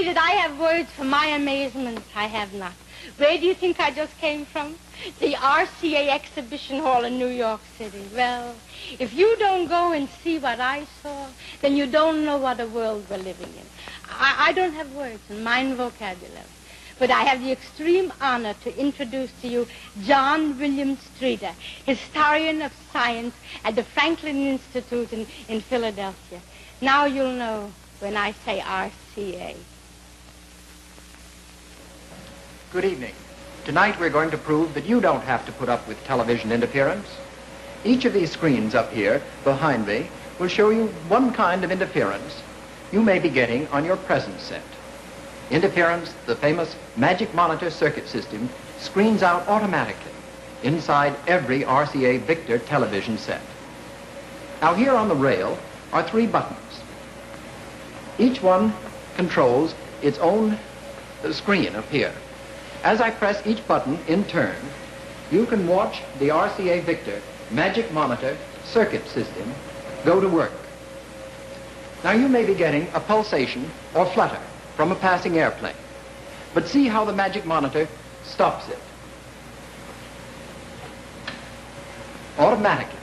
say that I have words for my amazement. I have not. Where do you think I just came from? The RCA Exhibition Hall in New York City. Well, if you don't go and see what I saw, then you don't know what a world we're living in. I don't have words in my vocabulary. But I have the extreme honor to introduce to you John William Streeter, historian of science at the Franklin Institute in Philadelphia. Now you'll know when I say RCA. Good evening. Tonight we're going to prove that you don't have to put up with television interference. Each of these screens up here behind me will show you one kind of interference you may be getting on your present set. Interference, the famous magic monitor circuit system, screens out automatically inside every RCA Victor television set. Now here on the rail are 3 buttons. Each one controls its own screen up here. As I press each button in turn, you can watch the RCA Victor magic monitor circuit system go to work. Now you may be getting a pulsation or flutter from a passing airplane, but see how the magic monitor stops it automatically.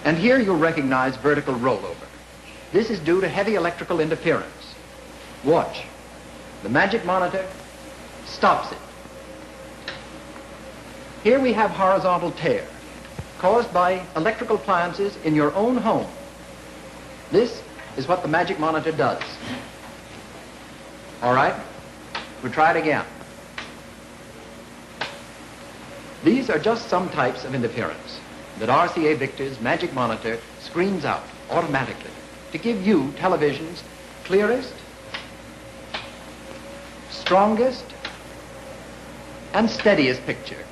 And here you'll recognize vertical rollover. This is due to heavy electrical interference. Watch. The magic monitor stops it. Here we have horizontal tear caused by electrical appliances in your own home. This is what the magic monitor does. All right? We'll try it again. These are just some types of interference that RCA Victor's magic monitor screens out automatically to give you television's clearest, strongest, and steadiest picture.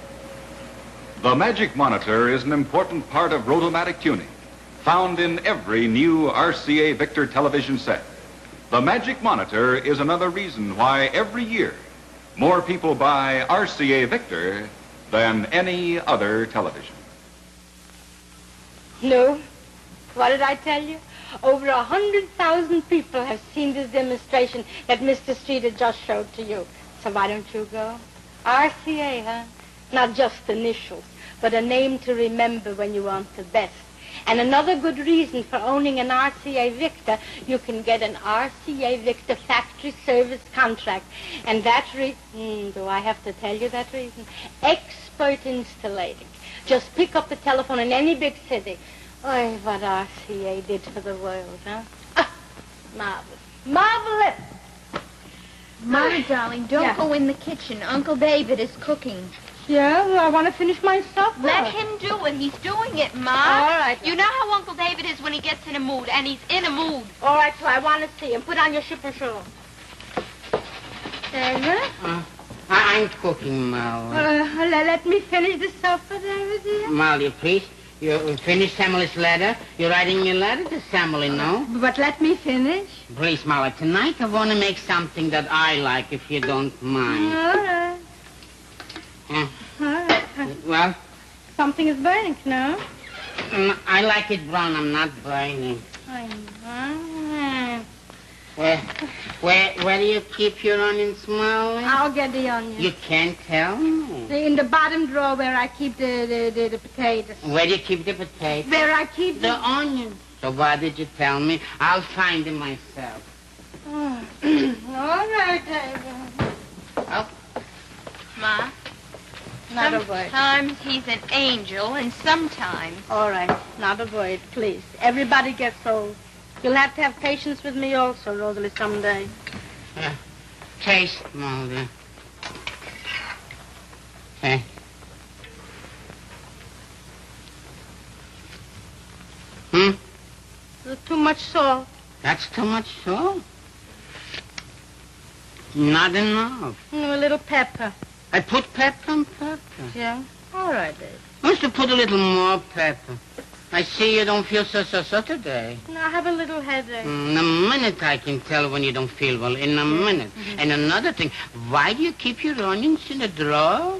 The magic monitor is an important part of rotomatic tuning, found in every new RCA Victor television set. The magic monitor is another reason why every year more people buy RCA Victor than any other television. No. What did I tell you? Over 100,000 people have seen this demonstration that Mr. Streeter just showed to you. So why don't you go? RCA, huh? Not just initials, but a name to remember when you want the best. And another good reason for owning an RCA Victor, you can get an RCA Victor factory service contract. And that do I have to tell you that reason? Expert installating. Just pick up the telephone in any big city. Oh, what RCA did for the world, huh? Ah, marvelous. Marvelous! Mama, darling, don't go in the kitchen. Uncle David is cooking. Yeah, well, I want to finish my supper. Let him do it. He's doing it, Ma. All right. You know how Uncle David is when he gets in a mood, and he's in a mood. All right, so I want to see him. Put on your shipper shirt. David? I'm cooking, Molly. Let me finish the supper, David, dear. Molly, please. You finished Samuel's letter? You're writing your letter to Samuel, no? But let me finish. Please, Molly, tonight I want to make something that I like, if you don't mind. All right. All right. Well? Something is burning, no? I like it brown. I'm not burning. Where do you keep your onions, Molly? I'll get the onions. You can't tell me. In the bottom drawer where I keep the potatoes. Where do you keep the potatoes? Where I keep the onions. So why did you tell me? I'll find them myself. Oh. All right, David. Oh. Ma? Not a word. Sometimes he's an angel, and sometimes... All right, not a word, please. Everybody gets old. You'll have to have patience with me also, Rosalie, someday. Taste, Molly. Okay. Too much salt. That's too much salt? Not enough. A little pepper. I put pepper on pepper. Yeah? All right, Dave. I must have put a little more pepper. I see you don't feel so today. No, I have a little headache. In a minute I can tell when you don't feel well. In a minute. Mm-hmm. And another thing, why do you keep your onions in a drawer?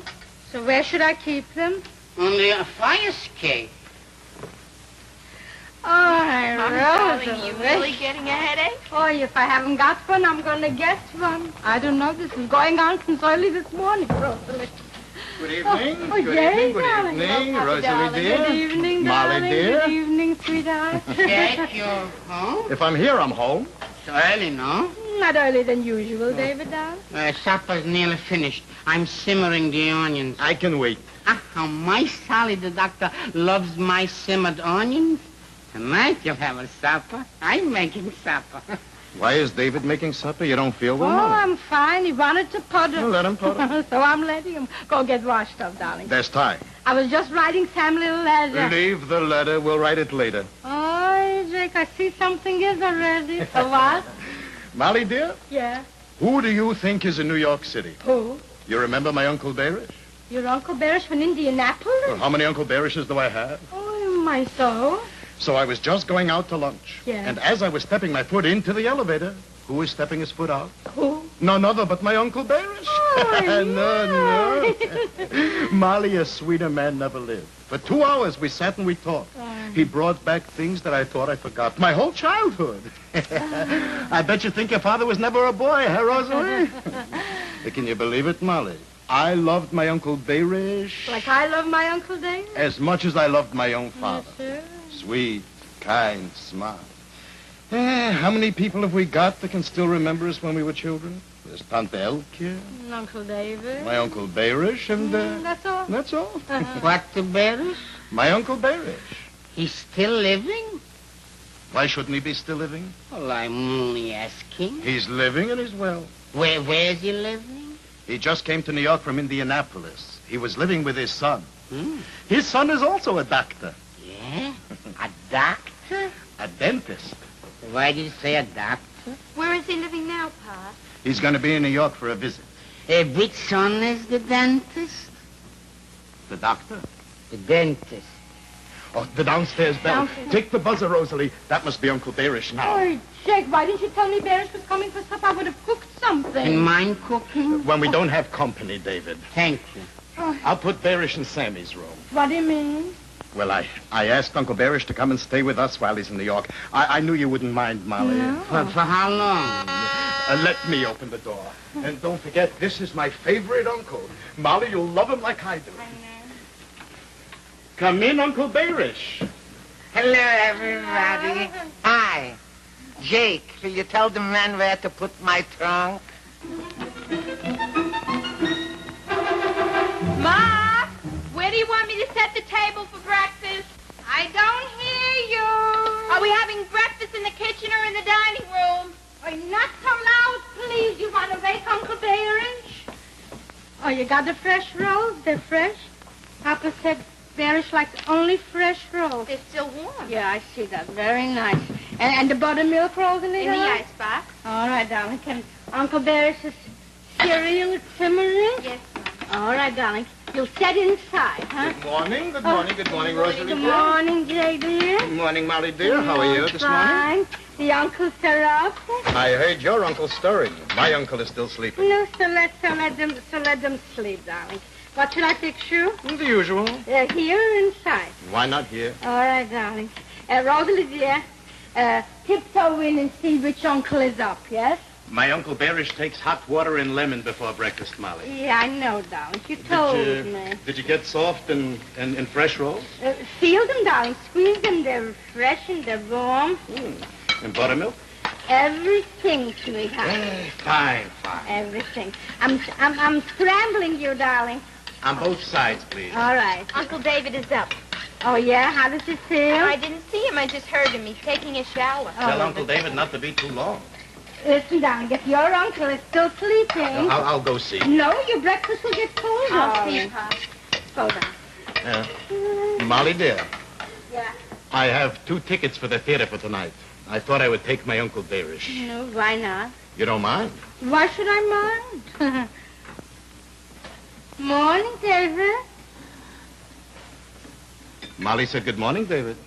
So where should I keep them? On the fire escape. Rosalie. Darling, you really getting a headache? Oh, if I haven't got one, I'm going to get one. I don't know. This is going on since early this morning, Rosalie. Good evening. Darling. Rosalie Darling. dear. Good evening, Molly darling. dear. Good evening, sweetheart. Jack, you're home? If I'm here, I'm home. It's early, no? Not early than usual, David, darling. Supper's nearly finished. I'm simmering the onions. I can wait. How my Sally, the doctor, loves my simmered onions. Tonight you'll have a supper. I'm making supper. Why is David making supper? You don't feel well, Oh, Molly? I'm fine. He wanted to puddle. Well, let him puddle. So I'm letting him. Go get washed up, darling. There's time. I was just writing Sam a little letter. Leave the letter. We'll write it later. Oh, Jake, I see something is already. So what? Molly, dear, Yeah. who do you think is in New York City? Who? You remember my Uncle Barish? Your Uncle Barish from Indianapolis? Well, how many Uncle Barishes do I have? Oh, my soul. So I was just going out to lunch. Yeah. And as I was stepping my foot into the elevator, who was stepping his foot out? Who? None other but my Uncle Barish. Oh, no. Molly, a sweeter man never lived. For 2 hours we sat and we talked. He brought back things that I thought I forgot. My whole childhood. I bet you think your father was never a boy, huh, Rosalie? Can you believe it, Molly? I loved my Uncle Barish Like I love my Uncle David? as much as I loved my own father. Yes, Sweet, kind, smart. How many people have we got that can still remember us when we were children? There's Tante Elke, Uncle David. my Uncle Barish, and That's all. that's all. What the Bearish? My Uncle Barish. He's still living? Why shouldn't he be still living? Well, I'm only asking. He's living and he's well. Where's he living? He just came to New York from Indianapolis. He was living with his son. Hmm. His son is also a doctor, Yeah? A doctor? a dentist. Why did you say a doctor? Where is he living now, Pa? He's going to be in New York for a visit. Which son is the dentist? The doctor? The dentist. Oh, the downstairs bell. Downstairs. Take the buzzer, Rosalie. That must be Uncle Barish now. Oh, Jake, why didn't you tell me Barish was coming for supper? I would have cooked something. And mine cooking? When we don't have company, David. Thank you. I'll put Barish in Sammy's room. What do you mean? Well, I asked Uncle Barish to come and stay with us while he's in New York. I knew you wouldn't mind, Molly. No. For how long? Let me open the door. And don't forget, this is my favorite uncle. Molly, you'll love him like I do. Come in, Uncle Barish. Hello, everybody. Hi. Jake, will you tell the man where to put my trunk? Ma, where do you want me to set the table for breakfast? I don't hear you. Are we having breakfast in the kitchen or in the dining room? Oh, not so loud, please. You want to wake Uncle Barish? Oh, you got the fresh rolls? They're fresh? Papa said Barish likes only fresh rolls. They're still warm. Yeah, I see that. Very nice. And the buttermilk rolls in the In the icebox. All right, darling. Can Uncle Barish's cereal simmering? Yes, All right, darling. You'll set inside, huh? Good morning, good morning, good morning, Rosalie. Good dear. morning, Jay, dear. Good morning, Molly, dear. How are you this Fine. morning? The uncles are up. I heard your uncle stirring. My uncle is still sleeping. No, so let them sleep, darling. What should I fix you? The usual. Here or inside? Why not here? All right, darling. Rosalie, dear, tiptoe in and see which uncle is up, yes? My Uncle Barish takes hot water and lemon before breakfast, Molly. Yeah, I know, darling. You told me. Did you get soft and fresh rolls? Feel them, darling. Squeeze them. They're fresh and they're warm. And buttermilk? Everything, sweetheart. Fine. Everything. I'm scrambling you, darling. On both sides, please. All right. Uncle David is up. Oh, yeah? How does it feel? I didn't see him. I just heard him. He's taking a shower. Tell Uncle David not to be too long. Listen, darling, if your uncle is still sleeping... I'll go see. No, your breakfast will get cold, I'll see darling. Pa. Go down. Molly, dear, Yeah. I have 2 tickets for the theater for tonight. I thought I would take my Uncle Barish. No, why not? You don't mind? Why should I mind? Morning, David. Molly said good morning, David.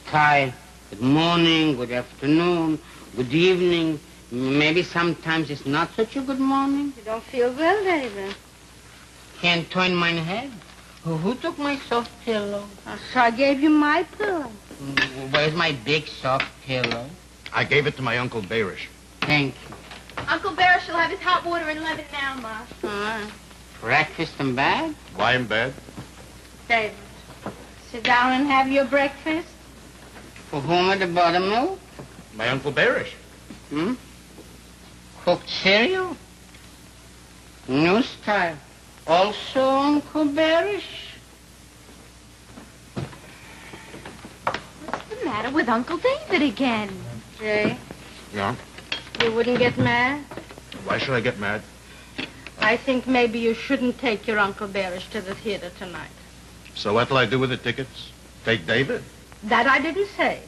Tired. Good morning, good afternoon, good evening. Maybe sometimes it's not such a good morning. You don't feel well, David. Can't turn my head. Who took my soft pillow? So I gave you my pillow. Where's my big soft pillow? I gave it to my Uncle Barish. Thank you. Uncle Barish will have his hot water in 11 now, Ma. Breakfast in bed? Why in bed? David, sit down and have your breakfast. For whom are the buttermilk? My Uncle Barish. Cooked cereal? New style. Also Uncle Barish? What's the matter with Uncle David again? Jay, Yeah? you wouldn't get mad? Why should I get mad? I think maybe you shouldn't take your Uncle Barish to the theater tonight. So what'll I do with the tickets? Take David? That I didn't say.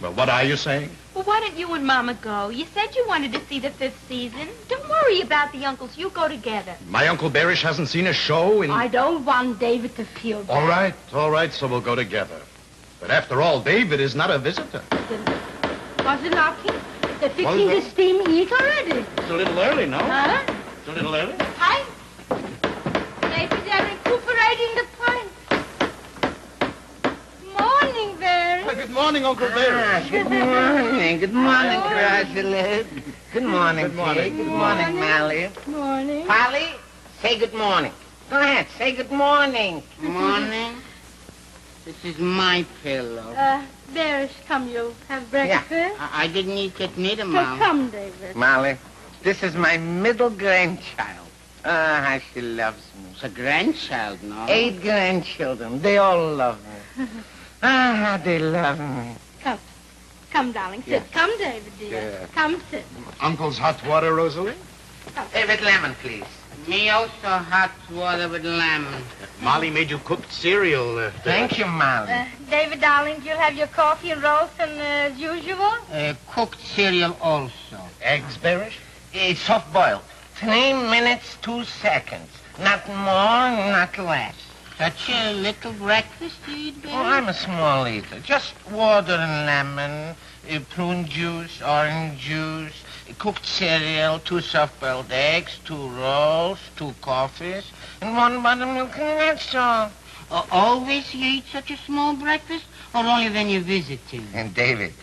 Well, what are you saying? Well, why don't you and Mama go? You said you wanted to see the 5th season. Don't worry about the uncles. You go together. My Uncle Barish hasn't seen a show in... I don't want David to feel bad. All right, so we'll go together. But after all, David is not a visitor. Was it knocking? They're fixing Well, the steam heat already. It's a little early, no? Huh? It's a little early. Hi. Maybe they're recuperating the pint. Morning, Barry. Good morning, Uncle Barish. Good morning. Good morning, Rosalie. Good morning, Good morning. Kate. Good morning, Mally. Morning. Polly, say good morning. Go ahead, say good morning. Morning. This is my pillow. Barish, come, you have breakfast? I didn't eat it neither, So Mom. come, David. Molly, this is my middle grandchild. How she loves me. It's a grandchild, no? 8 grandchildren. They all love me. How they love me. Come. Come, darling. Sit. Yeah. Come, David, dear. Yeah. Come, sit. Uncle's hot water, Rosalie? With lemon, please. Me also hot water with lemon. Molly made you cooked cereal. Thank you, Molly. David, darling, you'll have your coffee and roast and as usual? Cooked cereal also. Eggs, Barish? It's soft-boiled. 3 minutes, 2 seconds. Not more, not less. Such a little breakfast you eat, baby? Oh, I'm a small eater. Just water and lemon, prune juice, orange juice, cooked cereal, 2 soft-boiled eggs, 2 rolls, 2 coffees, and 1 buttermilk, and that's all. Always you eat such a small breakfast, or only when you're visiting? And David,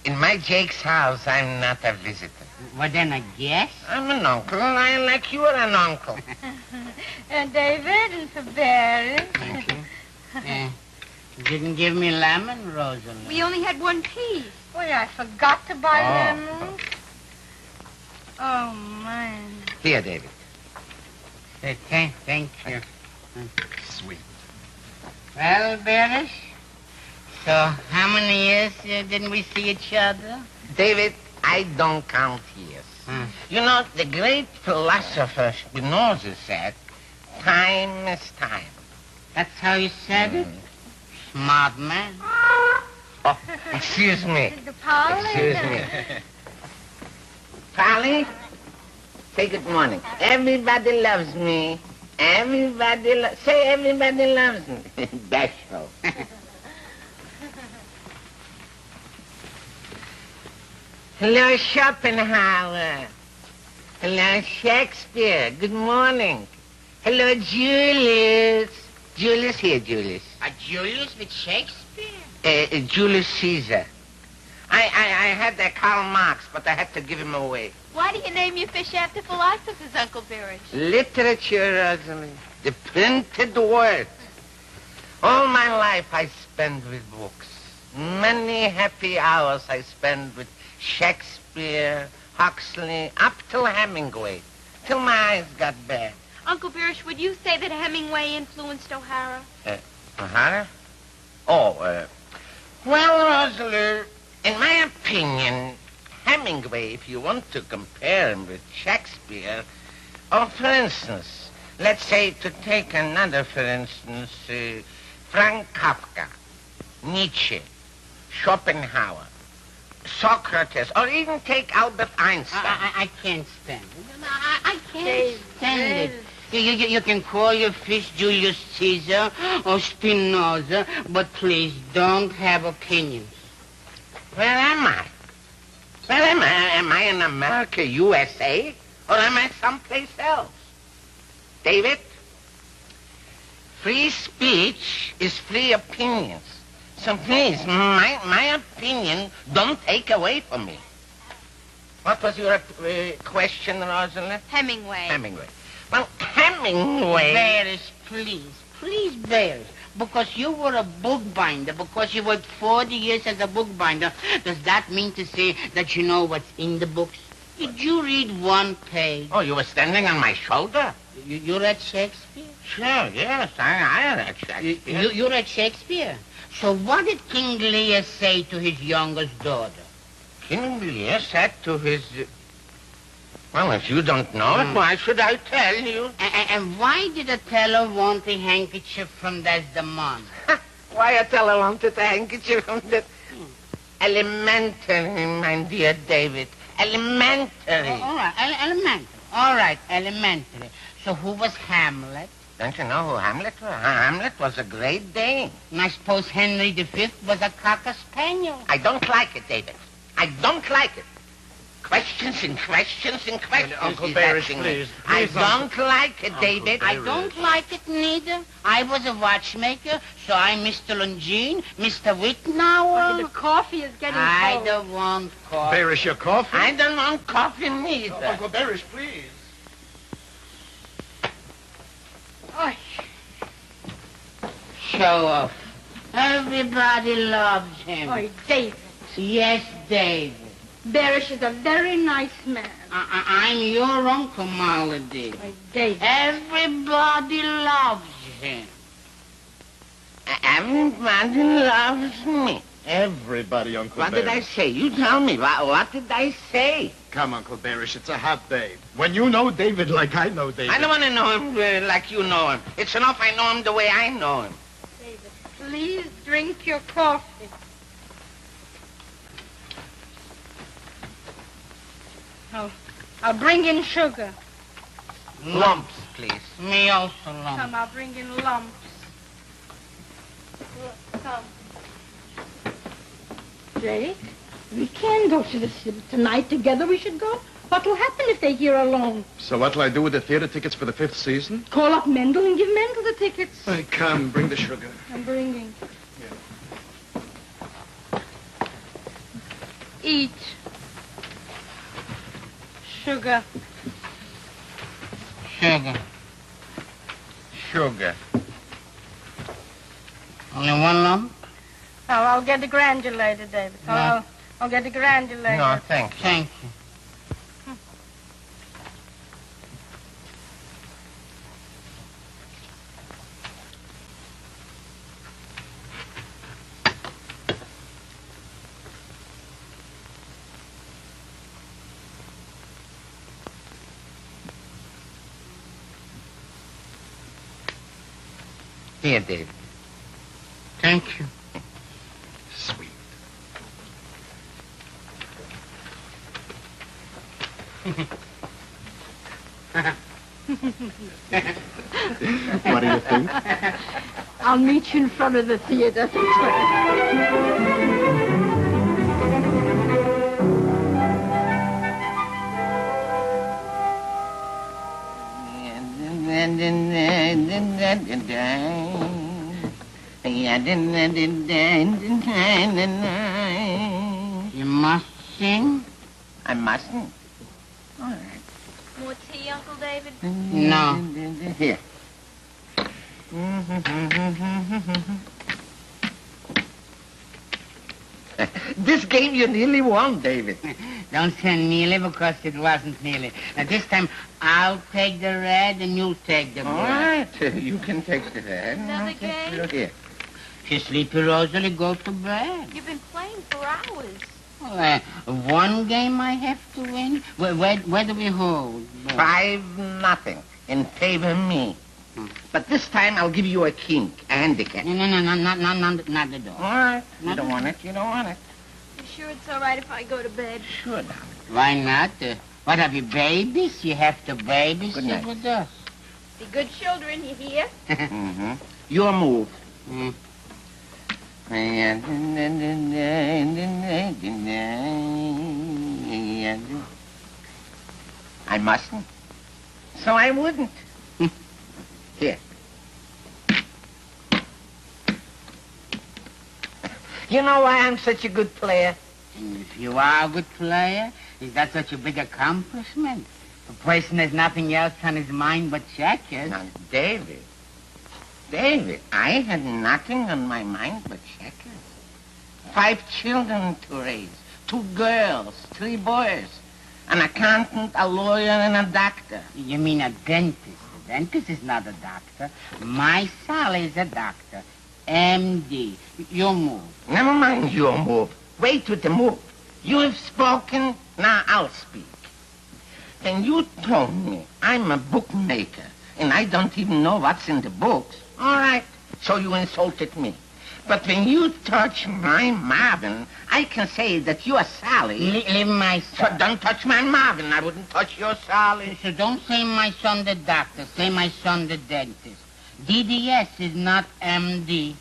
in my Jake's house, I'm not a visitor. Well, then I guess. I'm an uncle, and I like you are an uncle. David and for Barry. Thank you. Didn't give me lemon, Rosalind. We only had 1 piece. Boy, I forgot to buy lemons. Oh, man. Here, David. Thank you. Sweet. Well, Barris, so how many years didn't we see each other? David, I don't count years. You know, the great philosopher Spinoza said, time is time. That's how you said it? Smart man. Oh, excuse me. The Polly. Excuse me. Polly, say good morning. Everybody loves me. Say everybody loves me. That's so. Hello, Schopenhauer. Hello, Shakespeare. Good morning. Hello, Julius. Julius here, Julius. Julius with Shakespeare? Julius Caesar. I had that Karl Marx, but I had to give him away. Why do you name your fish after philosophers, Uncle Barish? Literature, Rosalie. The printed word. All my life I spend with books. Many happy hours I spend with Shakespeare, Huxley, up till Hemingway, till my eyes got bad. Uncle Barish, would you say that Hemingway influenced O'Hara? O'Hara? Well, Rosalie, in my opinion, Hemingway, if you want to compare him with Shakespeare, or for instance, let's say to take another, for instance, Frank Kafka, Nietzsche, Schopenhauer, Socrates, or even take Albert Einstein. I can't stand it. I can't stand it. You can call your fish Julius Caesar or Spinoza, but please don't have opinions. Where am I? Where am I? Am I in America, USA? Or am I someplace else? David, free speech is free opinions. So please, my opinion, don't take away from me. What was your question, Rosalind? Hemingway. Well, Hemingway... Bearish, please, Bearish. Because you were a bookbinder, because you worked 40 years as a bookbinder, does that mean to say that you know what's in the books? Did you read one page? Oh, you were standing on my shoulder? You read Shakespeare? Sure, yes, I read Shakespeare. You read Shakespeare? So what did King Lear say to his youngest daughter? King Lear said to his... Well, if you don't know it, why should I tell you? And why did Othello want a handkerchief from Desdemona? Why Othello wanted a handkerchief from the... Elementary, my dear David. Elementary. All right, elementary. So who was Hamlet? Don't you know who Hamlet was? Hamlet was a great Dane. And I suppose Henry V was a cocker spaniel. I don't like it, David. I don't like it. Questions and questions and questions. Uncle he's Bearish, asking me. please, I please, don't like it, David. I don't like it neither. I was a watchmaker, so I'm Mr. Longine, Mr. Whitnauer. The coffee is getting I cold. don't want coffee. Bearish, your coffee? I don't want coffee neither. Uncle Bearish, please. Oh, Show off. Everybody loves him. oh, David. Yes, David. Bearish is a very nice man. I'm your Uncle Malady. Oh, David. Everybody loves him. Everybody loves me. Everybody, Uncle What Bearish. did I say? You tell me. What did I say? Come, Uncle Bearish, it's a hot day. When you know David like I know David. I don't want to know him like you know him. It's enough I know him the way I know him. David, please drink your coffee. Oh, I'll bring in sugar. Lumps, please. Me also lump. Come, I'll bring in lumps. Come. Jake, we can go to the city tonight together. We should go. What will happen if they're here alone? So what'll I do with the theater tickets for the 5th season? Call up Mendel and give Mendel the tickets. Hey, come, bring the sugar. I'm bringing. Eat. Sugar. Sugar. Only one lump? Oh, I'll get the granulator, David. No. I'll get the granulator. No, thank you. Thank you. Here, David. Thank you. Sweet. What do you think? I'll meet you in front of the theater. You must sing? I mustn't. All right. More tea, Uncle David? No. Here. This game you nearly won, David. Don't say nearly because it wasn't nearly. Now this time I'll take the red and you'll take the All black. right. You can take the head. Another game? Here. If you're sleepy, Rosalie, go to bed. You've been playing for hours. Well, one game I have to win. Where do we hold? 5-0 in favor of me. But this time I'll give you a kink, a handicap. No, not the door. All right. You don't want it. You don't want it. You sure it's all right if I go to bed? Sure, darling. Why not? What have you, babies? You have to Good babysit night. with us. Be good children, you hear? Mm-hmm. Your move. Mm. I mustn't. So I wouldn't. Here. You know why I'm such a good player? And if you are a good player, is that such a big accomplishment? A person has nothing else on his mind but checkers. Now, David, I had nothing on my mind but checkers. 5 children to raise, 2 girls, 3 boys, an accountant, a lawyer, and a doctor. You mean a dentist? A dentist is not a doctor. My Sally is a doctor. MD. You move. Never mind your move. Wait with the move. You have spoken, now I'll speak. When you told me I'm a bookmaker and I don't even know what's in the books, all right, so you insulted me. But when you touch my Marvin, I can say that you are Sally. Leave my son. So don't touch my Marvin. I wouldn't touch your Sally. So don't say my son the doctor. Say my son the dentist. DDS is not MD.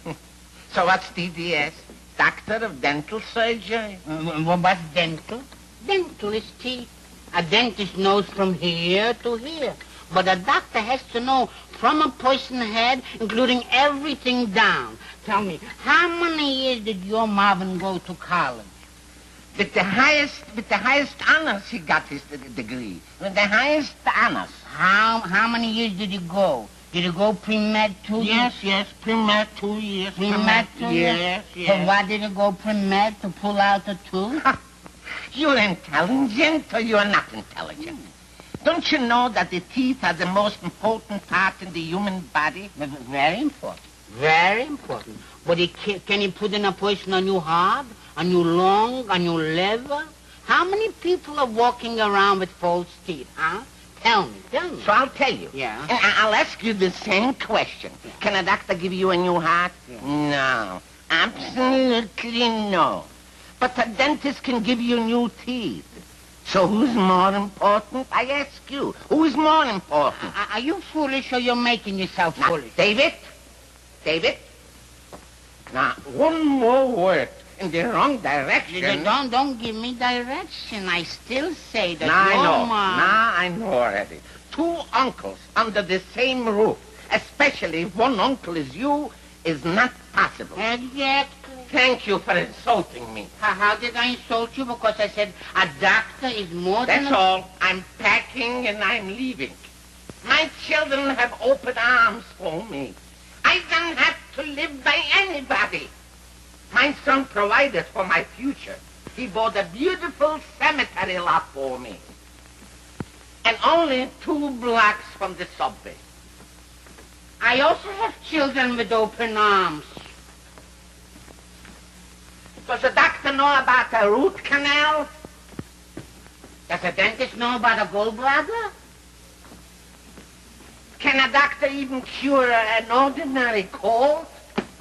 So what's DDS? Doctor of Dental Surgery. What's dental? Dental is teeth. A dentist knows from here to here. But a doctor has to know from a person's head, including everything down. Tell me, how many years did your Marvin go to college? With the highest honors he got his degree. With the highest honors. How many years did he go? Did he go pre-med 2 years? Yes, pre-med 2 years. Pre-med 2 years? Yes. So why did he go pre-med, to pull out a tooth? You're intelligent or you're not intelligent. Don't you know that the teeth are the most important part in the human body? Very important. Very important. But can he put in a person a new heart, a new lung, a new liver? How many people are walking around with false teeth, huh? Tell me. So I'll tell you. Yeah. And I'll ask you the same question. Yeah. Can a doctor give you a new heart? Yeah. No. Absolutely no. But a dentist can give you new teeth. So who's more important? I ask you. Who's more important? Are you foolish or you're making yourself foolish? David? Now, one more word in the wrong direction. Don't give me direction. I still say that I know already. 2 uncles under the same roof, especially if one uncle is you, is not possible. Exactly. Thank you for insulting me. How did I insult you? Because I said a doctor is more than That's all. I'm packing and I'm leaving. My children have open arms for me. I don't have to live by anybody. My son provided for my future. He bought a beautiful cemetery lot for me. And only 2 blocks from the subway. I also have children with open arms. Does a doctor know about a root canal? Does a dentist know about a gallbladder? Can a doctor even cure an ordinary cold?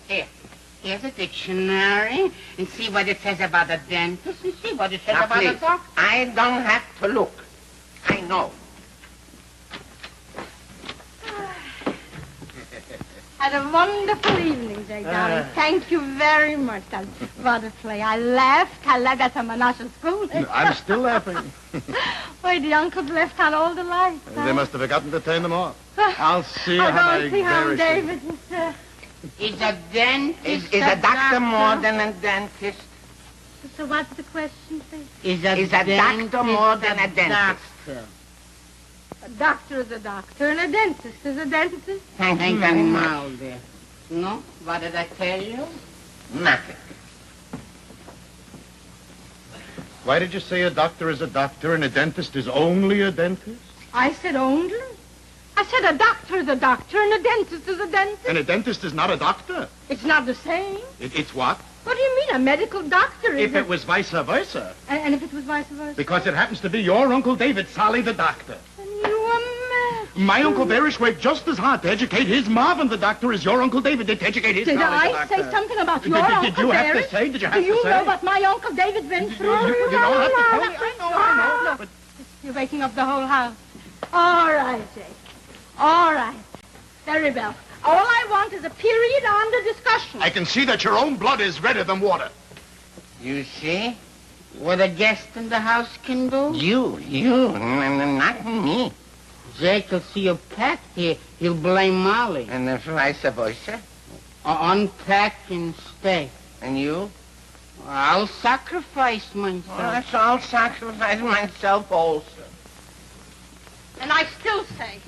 Here's a dictionary, and see what it says about a dentist, and see what it says about a doctor. I don't have to look. I know. Had a wonderful evening, Jake, darling. Thank you very much. What a play. I laughed. That's a menage a school. I'm still laughing. Why, the uncles left out all the lights. They must have forgotten to turn them off. I'll see how don't see how David is a dentist. Is a doctor more than a dentist? So what's the question, please? Is a doctor more than a dentist? A doctor is a doctor, and a dentist is a dentist. Thank you very much. No? What did I tell you? Nothing. Why did you say a doctor is a doctor and a dentist is only a dentist? I said only. I said a doctor is a doctor and a dentist is a dentist. And a dentist is not a doctor? It's not the same. It's what? What do you mean, a medical doctor is If it was vice versa. And if it was vice versa? Because it happens to be your Uncle David, Sally the doctor. And you a mess. My Uncle Barish worked just as hard to educate his Marvin the doctor as your Uncle David did to educate his Did Sally the I doctor. say something about your Uncle Did you have Barish? to say? Did you have Do to you say? know what my Uncle David went through? You don't have to tell me. I know. But You're waking up the whole house. All right, Jake. All right. Very well. All I want is a period on the discussion. I can see that your own blood is redder than water. You see? What a guest in the house can do? You, not me. Jake will see you packed here. He'll blame Molly. And vice versa. Unpack and stay. And you? I'll sacrifice myself. Well, I'll sacrifice myself also. And I still say.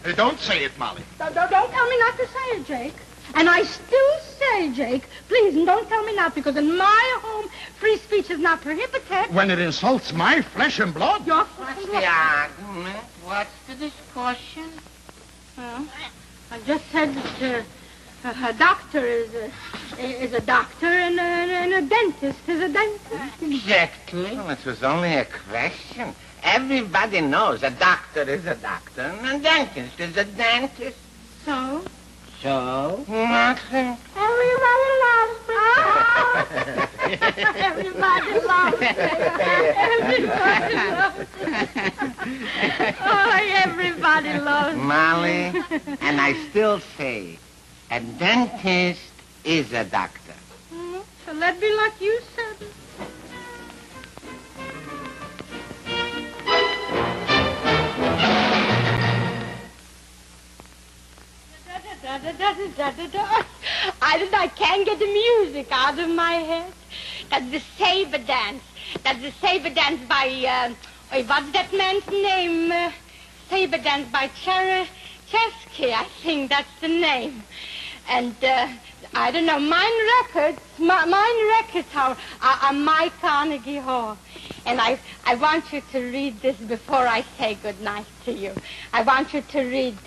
Hey, don't say it, Molly. Don't tell me not to say it, Jake. And I still say, Jake, please, and don't tell me not, because in my home, free speech is not prohibited. When it insults my flesh and blood? Your What's the argument? What's the discussion? Well, I just said that a doctor is a doctor and a dentist is a dentist. Exactly. Well, it was only a question. Everybody knows a doctor is a doctor and a dentist is a dentist. So? So? Nothing. Everybody loves me. Everybody loves me. Everybody loves me. Oh, everybody loves me. Molly, and I still say, a dentist is a doctor. So let me like you said. I can't get the music out of my head. That's the saber dance. That's the saber dance by, what's that man's name? Saber dance by Chesky, I think that's the name. And, I don't know, mine records are my Carnegie Hall. And I want you to read this before I say goodnight to you. I want you to read,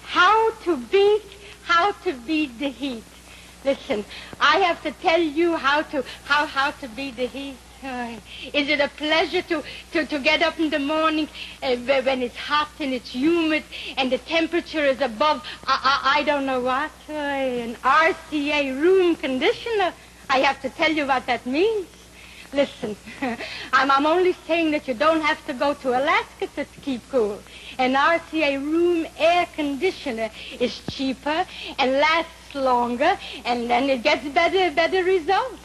How to Beat the Heat. Listen, I have to tell you how to beat the heat. Is it a pleasure to get up in the morning when it's hot and it's humid and the temperature is above, I don't know what, an RCA room conditioner? I have to tell you what that means. Listen, I'm only saying that you don't have to go to Alaska to keep cool. An RCA room air conditioner is cheaper and lasts longer, and then it gets better results.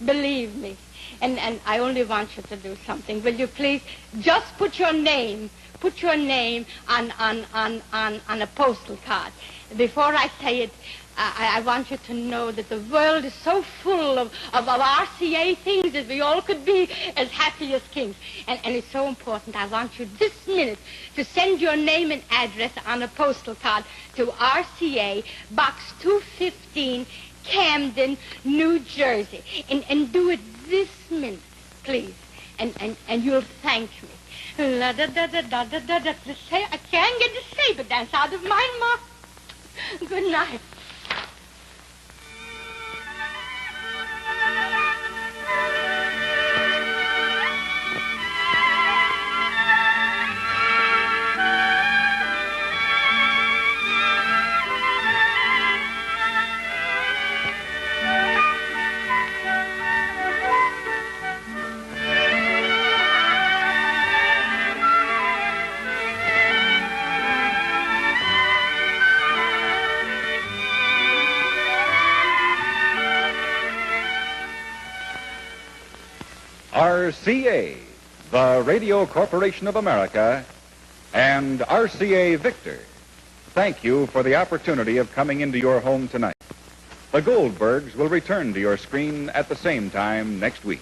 Believe me. And I only want you to do something. Will you please just put your name on a postal card. Before I say it, I want you to know that the world is so full of RCA things that we all could be as happy as kings. And it's so important. I want you this minute to send your name and address on a postal card to RCA, Box 215, Camden, New Jersey. And do it this minute, please. And you'll thank me. I can't get the saber dance out of my mouth. Good night. RCA, the Radio Corporation of America, and RCA Victor, thank you for the opportunity of coming into your home tonight. The Goldbergs will return to your screen at the same time next week.